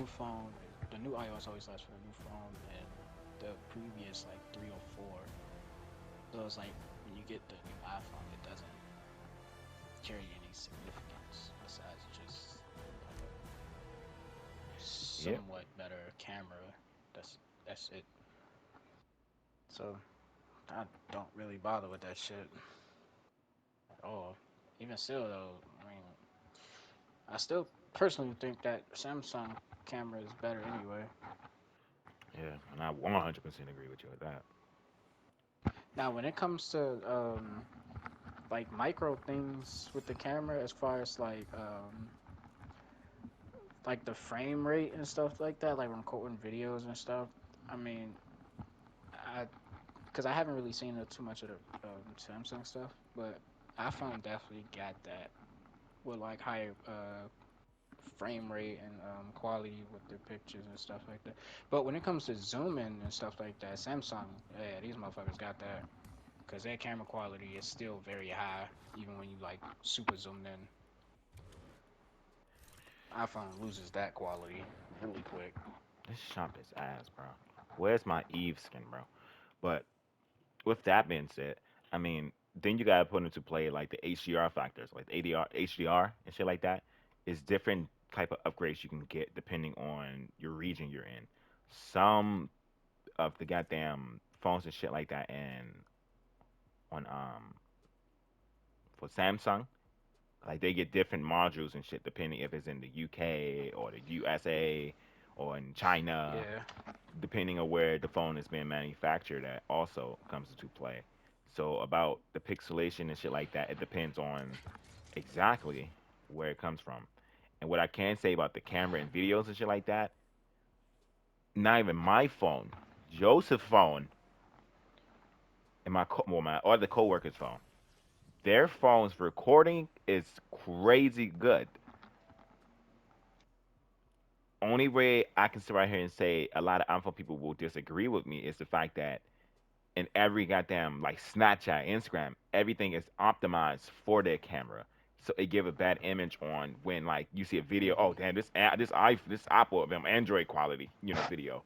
new phone, the new iOS always lasts for the new phone, and the previous like 3 or 4. So it's like when you get the new iPhone, it doesn't carry any significance besides just like a Yep. somewhat better camera. That's it. So I don't really bother with that shit at all. Even still though, I mean, I still personally think that Samsung camera is better anyway. Yeah, and I 100% agree with you with that. Now, when it comes to like micro things with the camera, as far as like the frame rate and stuff like that, like when recording videos and stuff. I mean, I because I haven't really seen too much of the Samsung stuff, but iPhone definitely got that with like higher frame rate and quality with their pictures and stuff like that. But when it comes to zooming and stuff like that, Samsung, yeah, these motherfuckers got that because their camera quality is still very high, even when you like super zoomed in. iPhone loses that quality really quick. This sharp is ass, bro. Where's my Eve skin, bro? But with that being said, I mean, then you gotta put into play like the HDR factors, like the ADR, HDR and shit like that. Is different type of upgrades you can get depending on your region you're in. Some of the goddamn phones and shit like that, and on for Samsung, like they get different modules and shit depending if it's in the UK or the USA or in China, Yeah. depending on where the phone is being manufactured at also comes into play. So about the pixelation and shit like that, it depends on exactly where it comes from. And what I can say about the camera and videos and shit like that, not even my phone, Joseph's phone and my other coworkers' phone, their phone's recording is crazy good. Only way I can sit right here and say a lot of iPhone people will disagree with me is the fact that in every goddamn like Snapchat, Instagram, everything is optimized for their camera. So it give a bad image on when like you see a video. Oh Hmm. damn, this Apple Android quality, video.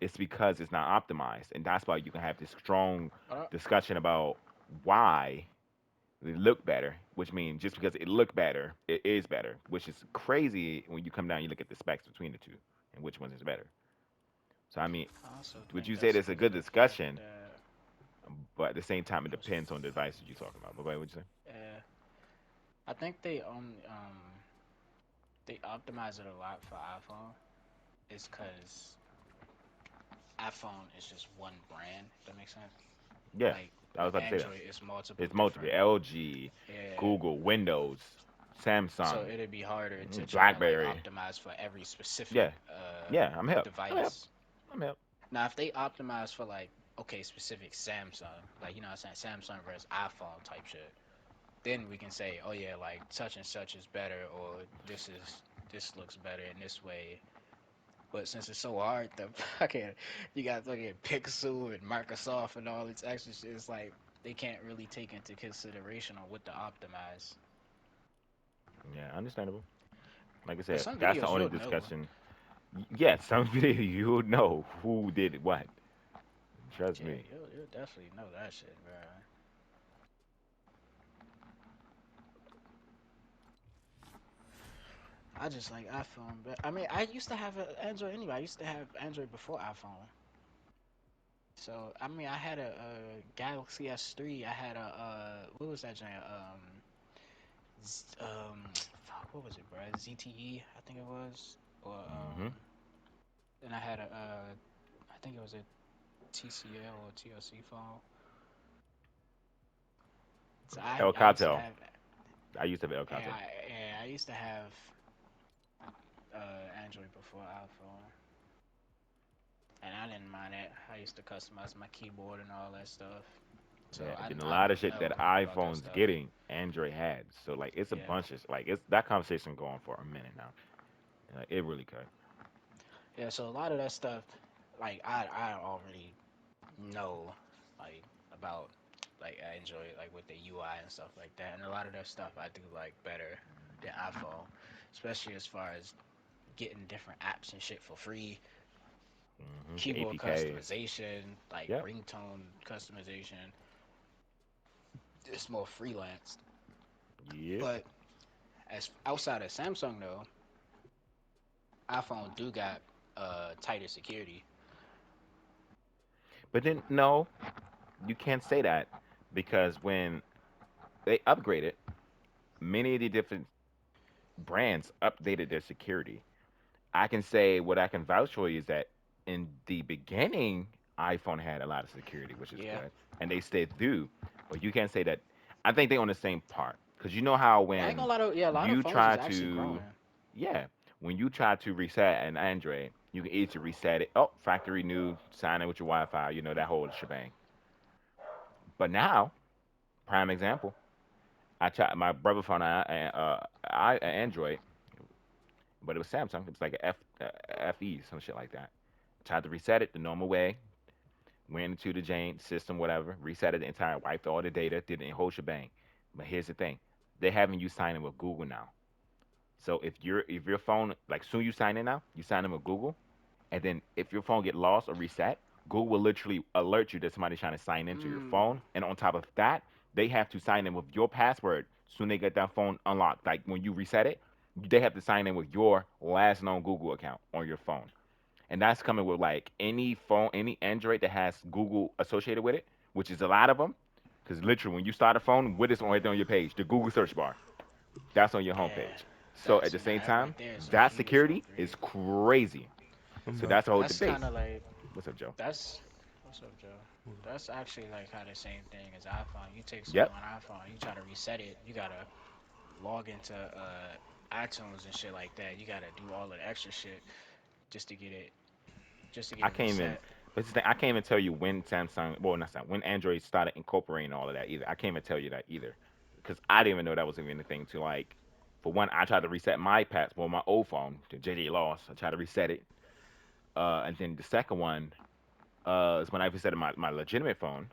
It's because it's not optimized, and that's why you can have this strong discussion about why they look better. Which means just because it look better, it is better. Which is crazy when you come down, you look at the specs between the two and which one is better. So I mean, I also would think you say that's that's a because of good the fact discussion? that But at the same time, it I was, depends on the devices you're talking about. But what would you say? I think they optimize it a lot for iPhone. It's because iPhone is just one brand. If that makes sense. Yeah, Like I was with about to say that. Android, it's multiple It's multiple different. LG, Yeah. Google, Windows, So Samsung, it'd be harder to try to like BlackBerry. optimize for every specific Yeah, yeah, I'm hip. I'm hip. device. I'm hip. Now, if they optimize for like okay specific Samsung, like you know what I'm saying, Samsung versus iPhone type shit, then we can say, oh yeah, like such and such is better, or this looks better in this way. But since it's so hard to fucking, you got fucking Pixel and Microsoft and all its extra shit, it's like they can't really take into consideration on what to optimize. Yeah, understandable. Like I But said, some that's the videos only you'll know. discussion. Yeah, some video you know who did what. Trust Yeah, me. you'll definitely know that shit, bro. I just like iPhone, but I mean, I used to have an Android anyway. I used to have Android before iPhone. So I mean, I had a Galaxy S3. I had a what was that giant fuck, what was it, bro? ZTE, I think it was, or Hmm. then I had a I think it was a TCL or TLC phone. So El I used to Catel. have I used to have El yeah, Catel. I used to have Android before iPhone, and I didn't mind it. I used to customize my keyboard and all that stuff. So Yeah, and then a I lot of shit know that about that iPhone's stuff. getting, Android had. So like, it's a Yeah, bunch of like it's that conversation going for a minute now. It really could. yeah. So a lot of that stuff, like I already know like about like I enjoy like with the UI and stuff like that, and a lot of that stuff I do like better than iPhone, especially as far as getting different apps and shit for free, The keyboard APKs. customization, like Yep. ringtone customization. It's more freelance. Yep. But as outside of Samsung though, iPhone do got tighter security. But then no, you can't say that because when they upgraded, many of the different brands updated their security. I can say what I can vouch for you is that in the beginning, iPhone had a lot of security, which is Yeah. good, and they stayed through. But you can't say that. I think they on the same part because you know how Yeah, I ain't gonna when lie to yeah, a lot of you phones is try actually to, growing. yeah, when you try to reset an Android, you can easily reset it. Oh, factory new, sign in with your Wi-Fi, that whole shebang. But now, prime example, I tried my brother found an Android, but it was Samsung. It was like a FE, some shit like that. Tried to reset it the normal way. Went into the Jane system, whatever. Reset it the entire, wiped all the data, did the whole shebang. But here's the thing: they're having you sign in with Google now. So if your phone like soon you sign in now, you sign in with Google, and then if your phone get lost or reset, Google will literally alert you that somebody's trying to sign into your Mm, phone. And on top of that, they have to sign in with your password soon they get that phone unlocked. Like when you reset it, they have to sign in with your last known Google account on your phone. And that's coming with like any phone, any Android that has Google associated with it, which is a lot of them. Because literally, when you start a phone, what is right there on your page? The Google search bar. That's on your yeah. homepage. So at That's the now same that right time, there is a that huge security is upgrade. crazy. I'm So about that's a to. whole That's debate. kind of like What's up, Joe? that's what's up, Joe? That's actually like how the same thing as iPhone. You take something Yep. on iPhone, you try to reset it, you gotta log into iTunes and shit like that. You gotta do all of the extra shit just to get it just to get I it can't even. reset. But the thing, I can't even tell you when Samsung, well, not Samsung, when Android started incorporating all of that either. I can't even tell you that either, because I didn't even know that was even anything to like. For one, I tried to reset my patch, well, my old phone, the JJ Lost. I tried to reset it, and then the second one is when I reset my legitimate phone,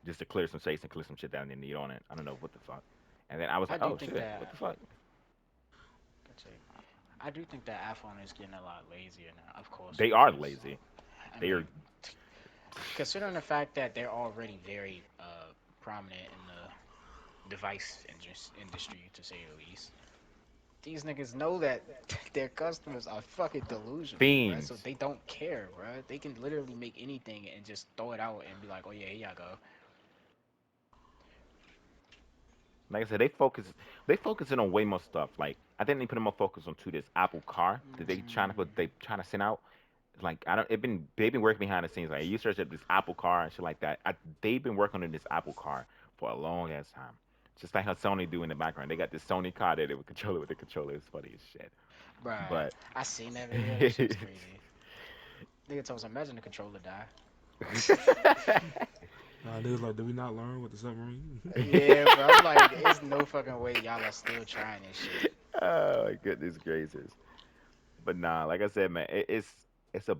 just to clear some space and clear some shit that I didn't need on it. I don't know what the fuck. And then I was I like, do oh think shit, what that the fuck? let's see, I do think that iPhone is getting a lot lazier now, of course, They are because lazy. I They are. mean, considering the fact that they're already very prominent in the device industry, to say the least, these niggas know that their customers are fucking delusional, bruh. So Fiends. they don't care, bruh. They can literally make anything and just throw it out and be like, "Oh yeah, here y'all go." Like I said, they focusing on way more stuff. Like I think they put more focus onto this Apple Car that they trying to send out. Like I don't, they've been working behind the scenes. Like you search up this Apple Car and shit like that. They've been working on this Apple Car for a long ass time. Just like how Sony do in the background. They got this Sony car that they would control it with the controller. It's funny as shit. Bruh, But I seen that video. That shit was crazy. Nigga told us, imagine the controller die. They was like, did we not learn with the submarine? Yeah, bro. I'm like, there's no fucking way y'all are still trying this shit. Oh my goodness gracious. But nah, like I said, man, it's a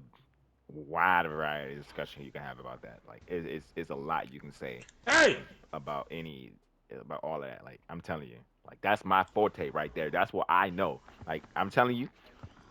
wide variety of discussion you can have about that. Like it's a lot you can say Hey! about any about all of that. Like I'm telling you, like that's my forte right there. That's what I know. Like I'm telling you,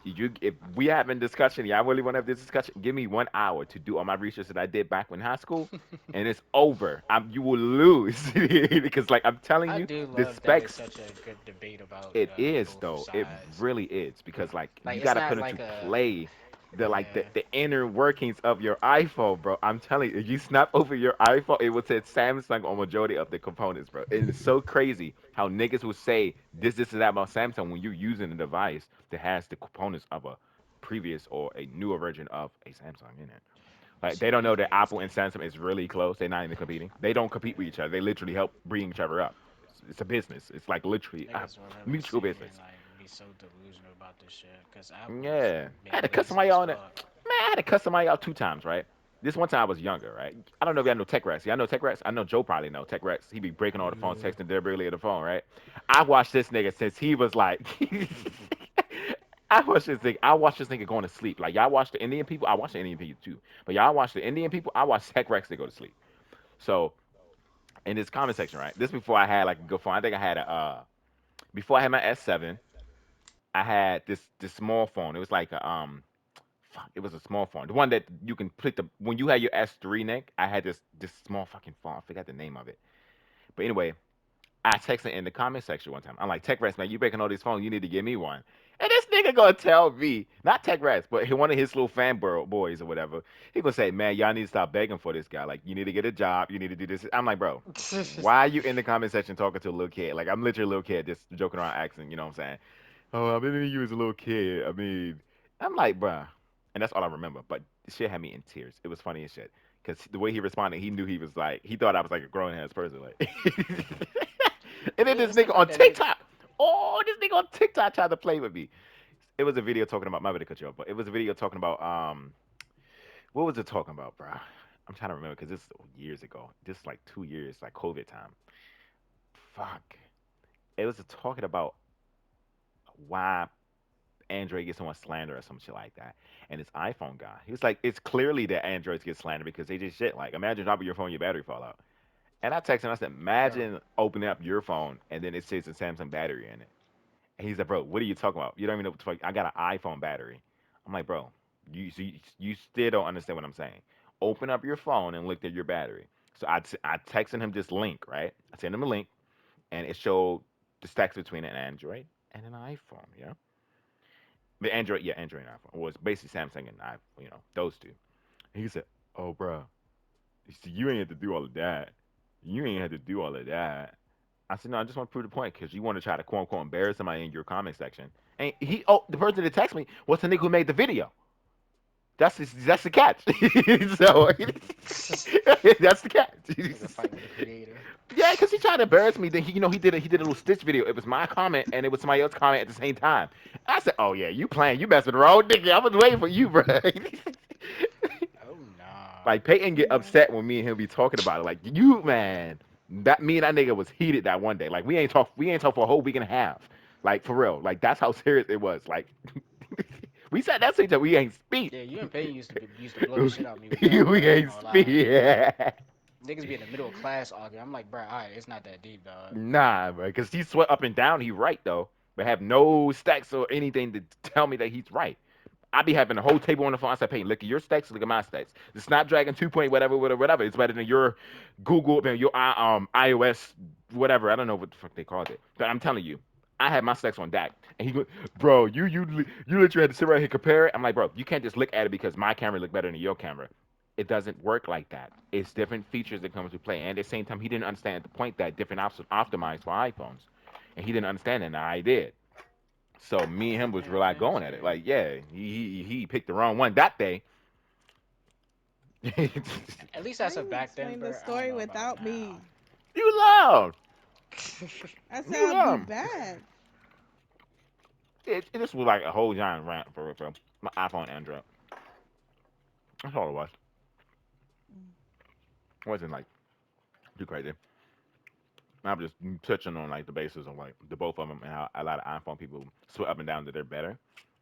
if we having discussion, yeah, I really want to have this discussion. Give me 1 hour to do all my research that I did back when high school, and it's over. You will lose because like I'm telling I you, do the love that it's specs. such a good debate about It is both though. It sides. really is because like Like, you it's gotta put not into like a play the like the, yeah, the inner workings of your iPhone, bro. I'm telling you, if you snap over your iPhone, it will say Samsung on majority of the components, bro. And it's so crazy how niggas will say this and that about Samsung when you're using a device that has the components of a previous or a newer version of a Samsung in it. you Like see they don't these know that niggas Apple and getting Samsung is really close. They're not even competing. They don't compete with each other. They literally help bring each other up. It's a business. It's like literally a niggas will really mutual sit here and business. like be so delusional about this shit because Apple's Yeah. I been had to cut lazy somebody as out on it. fuck. Man, I had to cut somebody out 2 times, right? This one time I was younger, right? I don't know if y'all know Tech Rex. Y'all know Tech Rex? I know Joe probably know Tech Rex. He be breaking all the phones, Yeah. texting deliberately at the phone, right? I watched this nigga since he was like I watched this nigga going to sleep. Like y'all watch the Indian people, I watch the Indian people too. But y'all watch the Indian people, I watch Tech Rex to go to sleep. So in this comment section, right? This before I had like a good phone. I think I had a before I had my S7, I had this small phone. It was like a fuck, it was a small phone. The one that you can put the when you had your S3 Nick, I had this small fucking phone. I forgot the name of it. But anyway, I texted in the comment section one time. I'm like, Tech Rest, man, you breaking all these phones. You need to give me one. And this nigga gonna tell me, not Tech Rest, but one of his little boys or whatever. He gonna say, man, y'all need to stop begging for this guy. Like, you need to get a job. You need to do this. I'm like, bro, why are you in the comment section talking to a little kid? Like, I'm literally a little kid just joking around, asking. You know what I'm saying? Oh, I've been in you as a little kid. I mean, I'm like, bruh. And that's all I remember. But shit had me in tears. It was funny as shit. Because the way he responded, he knew he was like, he thought I was like a grown ass person. Like, and then Yeah, this stuff nigga like on that. It, TikTok, oh, this nigga on TikTok tried to play with me. It was a video talking about, my bad to cut you off, but it was a video talking about, what was it talking about, bruh? I'm trying to remember because this is years ago. This is like 2 years, like COVID time. Fuck. It was talking about why Android gets someone slander or some shit like that. And this iPhone guy, he was like, it's clearly that Androids get slandered because they just shit. Like, imagine dropping your phone, your battery fall out. And I texted him, I said, bro. imagine opening up your phone and then it says a Samsung battery in it. And he's like, bro, what are you talking about? You don't even know what the fuck. I got an iPhone battery. I'm like, bro, you still don't understand what I'm saying. Open up your phone and look at your battery. So I texted him this link, right? I sent him a link and it showed the stacks between an Android and an iPhone, yeah? The Android, yeah, Android and iPhone. Well, it's basically Samsung and iPhone, those two. And he said, "Oh, bro, you see, you ain't had to do all of that. You ain't had to do all of that." I said, "No, I just want to prove the point because you want to try to quote unquote embarrass somebody in your comment section." And the person that texted me was the nigga who made the video. That's the catch. So that's the Nigga catch. fight with the creator. Yeah, because he tried to embarrass me. Then he did a little Stitch video. It was my comment and it was somebody else's comment at the same time. I said, "Oh yeah, you playing? You messing with the wrong nigga? I was waiting for you, bro." Oh nah. Like Peyton get Yeah. upset when me and him be talking about it. Like you, man, that me and that nigga was heated that one day. Like we ain't talk for a whole week and a half. Like for real. Like that's how serious it was. Like we said that's each other. We ain't speak. Yeah, you and Peyton used to blow the shit out of me with that, bro. We I ain't ain't gonna speak. lie. Yeah. Niggas be in the middle of class arguing. I'm like, bro, alright, it's not that deep, dog. Nah, bro, because he sweat up and down. He right though, but have no stacks or anything to tell me that he's right. I be having the whole table on the phone. I said, "Hey, look at your stacks. Look at my stacks. The Snapdragon 2 point whatever, whatever, whatever. It's better than your Google, your iOS, whatever. I don't know what the fuck they called it, but I'm telling you, I had my stacks on DAC, and he go, bro, you literally had to sit right here and compare it. I'm like, bro, you can't just look at it because my camera look better than your camera. It doesn't work like that. It's different features that come into play. And at the same time, he didn't understand the point that different apps are optimized for iPhones, and he didn't understand it, and I did. So me and him was Yeah, really man, going at it. shit. Like, yeah, he picked the wrong one that day. You At least How that's a you back then, explain the bro. I don't story know about without now. me? loud. I said You I'll be loud. back. It just was like a whole giant rant for real, for my iPhone and Android. That's all it was. It wasn't like too crazy. I'm just touching on like the basis of like the both of them and how a lot of iPhone people swear up and down that they're better.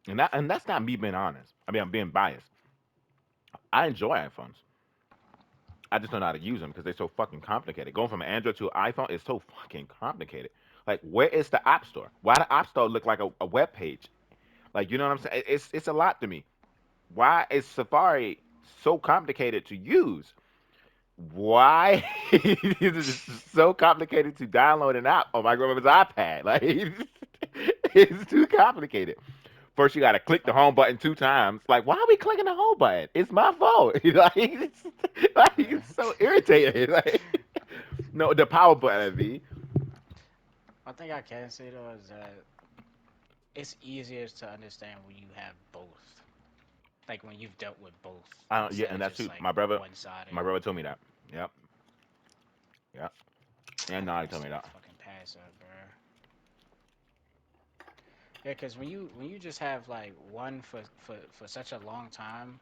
And that's not me being honest. I mean, I'm being biased. I enjoy iPhones. I just don't know how to use them because they're so fucking complicated. Going from an Android to an iPhone is so fucking complicated. Like, where is the App Store? Why the App Store look like a web page? Like, you know what I'm saying? It's a lot to me. Why is Safari so complicated to use? Why is it so complicated to download an app on my grandma's iPad? Like, it's too complicated. First, you gotta click the home button 2 times. Like, why are we clicking the home button? It's my fault. It's so irritating. Like, no, the power button, V. One thing I can say though is that it's easier to understand when you have both. Like when you've dealt with both Yeah, instead and of that's just true. like My one sided. brother told me that. Yep, yep. I And don't now he told me understand that. fucking pass up, bro. Yeah, cause when you just have like one for such a long time,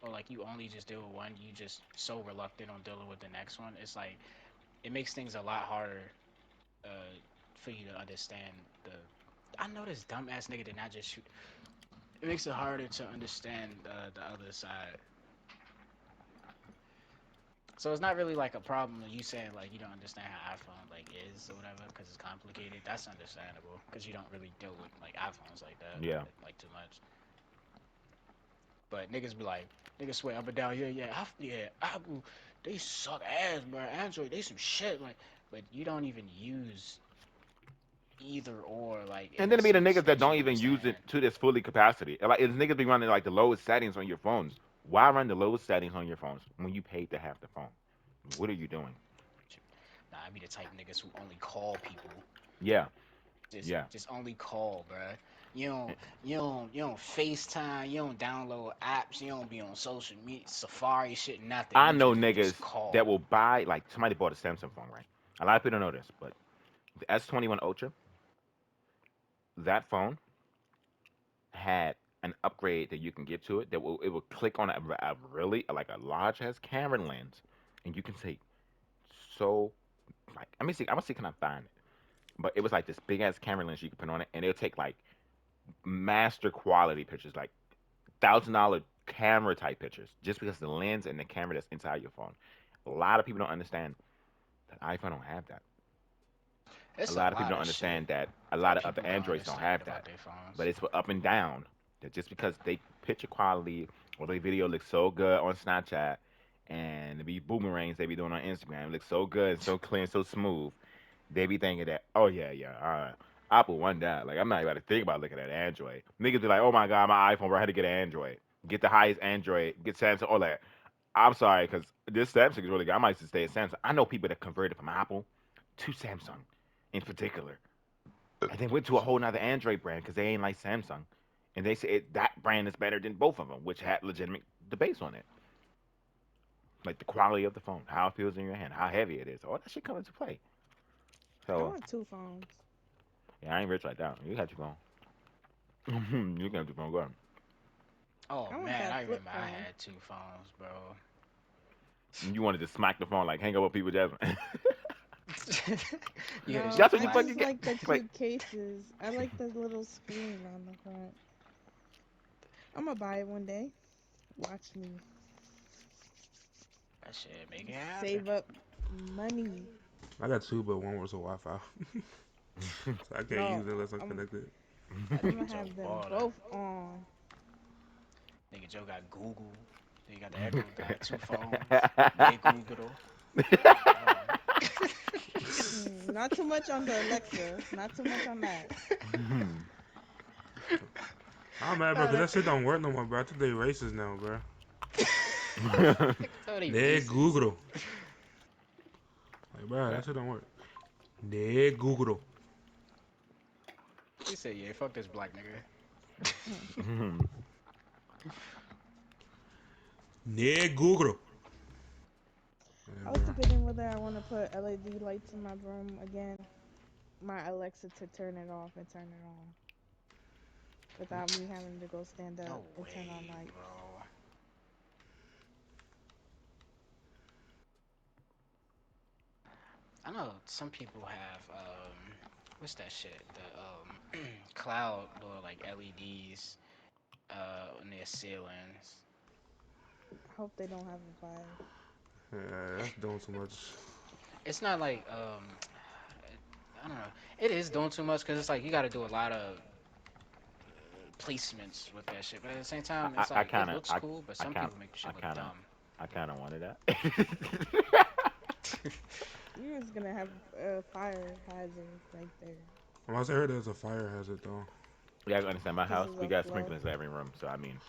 or like you only just deal with one, you just so reluctant on dealing with the next one. It's like it makes things a lot harder uh for you to understand the. I know this dumbass nigga did not just shoot. It makes it harder to understand the other side. So it's not really like a problem when you saying like you don't understand how iPhone like is or whatever because it's complicated. That's understandable because you don't really deal with like iPhones like that Yeah. like too much. But niggas be like niggas swear up and down, yeah, Apple they suck ass, bro. Android they some shit like, but you don't even use either or like And in then the it be the sense niggas that that you don't even use it understand. to this fully capacity. Like it's niggas be running like the lowest settings on your phones. Why run the lowest settings on your phones when you paid to have the phone? What are you doing? Nah, I be the type of niggas who only call people. Yeah, Just yeah. just only call, bruh. You don't FaceTime, you don't download apps, you don't be on social media, Safari shit, nothing. I You know just niggas that call. will buy like somebody bought a Samsung phone, right? A lot of people don't know this, but the S21 Ultra, that phone had an upgrade that you can get to it that will it will click on a really like a large ass camera lens, and you can take so like let me see. I'm gonna see can I find it, but it was like this big ass camera lens you could put on it, and it'll take like master quality pictures, like $1,000 camera type pictures, just because the lens and the camera that's inside your phone. A lot of people don't understand that iPhone don't have that. A It's a lot of people lot don't of shit understand that a lot that of other people don't Androids don't understand have that. about their phones. But it's for up and down. That just because they picture quality or their video looks so good on Snapchat and it be boomerangs they be doing on Instagram, it looks so good and so clear and so smooth, they be thinking that, oh yeah, yeah, all right. Apple won that. Like I'm not even about to think about looking at Android. Niggas be like, oh my god, my iPhone, bro, I had to get an Android. Get the highest Android, get Samsung, all that. I'm sorry, because this Samsung is really good. I might just stay at Samsung. I know people that converted from Apple to Samsung in particular. And then went to a whole nother Android brand because they ain't like Samsung. And they say that brand is better than both of them, which had legitimate debates on it. Like the quality of the phone, how it feels in your hand, how heavy it is. All that shit comes into play. I So, want two phones. yeah, I ain't rich like that. You got your phone. You got your phone. Go ahead. Oh I want man, that I flip remember I phone. had two phones, bro. You wanted to smack the phone, like hang up with people, Jasmine. You hear the No, shit That's what I you clack. fucking just get. like the Like, cute cases. I like the little screen on the front. I'm gonna buy it one day. Watch me That shit make it happen. save up money. I got two, but one was a Wi-Fi, so I can't No, use it unless I'm I'm connected. That I'm gonna nigga Joe have them baller. both on. Nigga Joe got Google. Then you got the Echo got two phones. Yeah, Google. Oh. Not too much on the Alexa. Not too much on that. I'm mad, bro, Oh, cause that that shit don't work no more, bro. I think they racist now, bro. nigga thought he Ne racist. Google. Like, bro, that shit don't work. Ne Google. He said, yeah, fuck this black nigga. Ne Google. Yeah, I was bro. debating whether I want to put LED lights in my room again. My Alexa to turn it off and turn it on without me having to go stand up No and turn on way, lights. bro. I know some people have what's that shit? The cloud little like LEDs on their ceilings. I hope they don't have a fire. Yeah, that's doing too much. It's not like I don't know. It is doing too much because it's like you got to do a lot of placements with that shit. But at the same time, it's I like it kind of, looks cool, but I some kind, people make the I shit look kind of, dumb. I kind of wanted that. You're just gonna have a fire hazard right there Once I heard there's a fire hazard though. You gotta understand, my because house of we the got flow. sprinklers in every room, so I mean,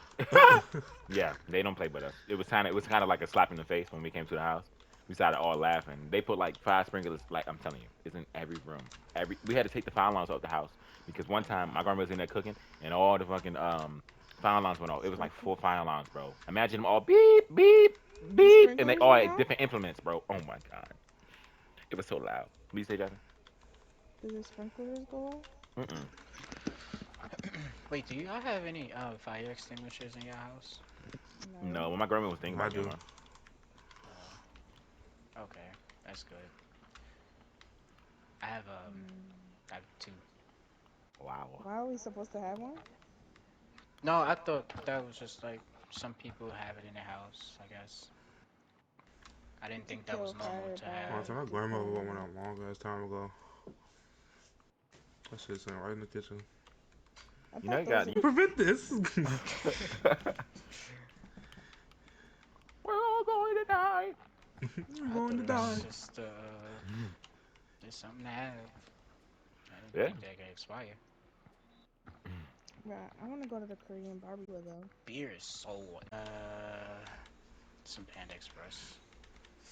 yeah, they don't play with us. It was kind of like a slap in the face when we came to the house. We started all laughing. They put like 5 sprinklers, like I'm telling you, it's in every room. Every we had to take the fire alarms out the house because one time my grandma was in there cooking and all the fucking fire alarms went off. It was like Sprinkle. 4 fire alarms, bro. Imagine them all beep beep The beep, and they sprinklers all went had off. different implements, bro. Oh my god, it was so loud. What you say, Justin? Did the sprinklers go off? Mm-mm. Wait, do y'all have any fire extinguishers in your house? No. No, when my grandma was thinking I about getting do. one. Okay, that's good. I have Mm. I have two. Wow. Why are we supposed to have one? No, I thought that was just like some people have it in their house. I guess I didn't To think that was kill normal fire to Oh, have. so bats, my to grandmother kill went out gnats. long ass time ago. That shit's sitting right in the kitchen. I You know thought you those got. were Prevent this. We're all going to die. You're I going thought to it was die. just something to have. I didn't Yeah. think that could expire. right. I want to go to the Korean barbecue though. Beer is so some Panda Express.